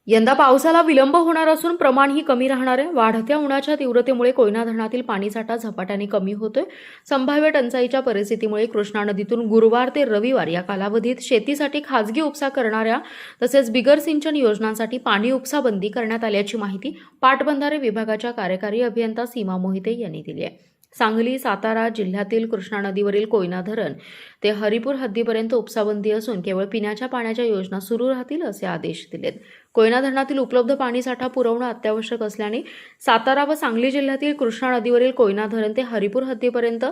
यंदा पावसाला विलंब होणार असून प्रमाणही कमी राहणार आहे। वाढत्या उन्हाच्या तीव्रतेमुळे कोयना धरणातील पाणीसाठा झपाट्याने कमी होतोय। संभाव्य टंचाईच्या परिस्थितीमुळे कृष्णा नदीतून गुरुवार ते रविवार या कालावधीत शेतीसाठी खाजगी उपसा करणाऱ्या तसेच बिगर सिंचन योजनांसाठी पाणी उपसा बंदी करण्यात आल्याची माहिती पाटबंधारे विभागाच्या कार्यकारी अभियंता सीमा मोहिते यांनी दिली आहे। सांगली, सातारा जिल्ह्यातील कृष्णा नदीवरील कोयना धरण ते हरिपूर हद्दीपर्यंत उपसाबंदी असून केवळ पिण्याच्या पाण्याच्या योजना सुरू राहतील असे आदेश दिलेत। कोयना धरणातील उपलब्ध पाणीसाठा पुरवणं अत्यावश्यक असल्याने सातारा व सांगली जिल्ह्यातील कृष्णा नदीवरील कोयना धरण ते हरिपूर हद्दीपर्यंत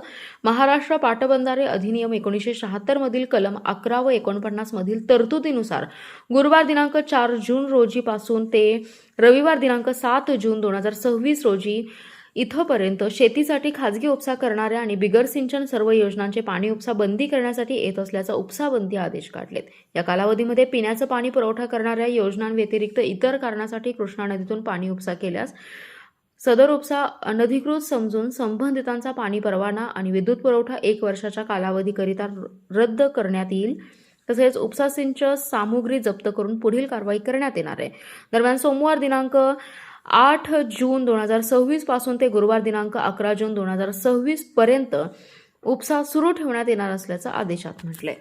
महाराष्ट्र पाटबंधारे अधिनियम 1976 मधील कलम 11 व 49 मधील तरतुदीनुसार गुरुवार दिनांक 4 जून रोजीपासून ते रविवार दिनांक 7 जून 2026 रोजी इथपर्यंत शेतीसाठी खाजगी उपसा करणाऱ्या आणि बिगर सिंचन सर्व योजनांचे पाणी उपसा बंदी करण्यासाठी येत असल्याचा उपसा बंदी आदेश काढलेत। या कालावधीमध्ये पिण्याचं पाणी पुरवठा करणाऱ्या योजनांव्यतिरिक्त इतर कारणासाठी कृष्णा नदीतून पाणी उपसा केल्यास सदर उपसा अनधिकृत समजून संबंधितांचा पाणी परवाना आणि विद्युत पुरवठा 1 वर्षाच्या कालावधीकरिता रद्द करण्यात येईल। तसेच उपसा सिंचन सामुग्री जप्त करून पुढील कारवाई करण्यात येणार आहे। दरम्यान सोमवार दिनांक 8 जून 2026 पासून ते गुरुवार दिनांक 11 जून 2026 पर्यंत उपसा सुरू ठेवण्यात येणार असल्याचं आदेशात म्हटलंय।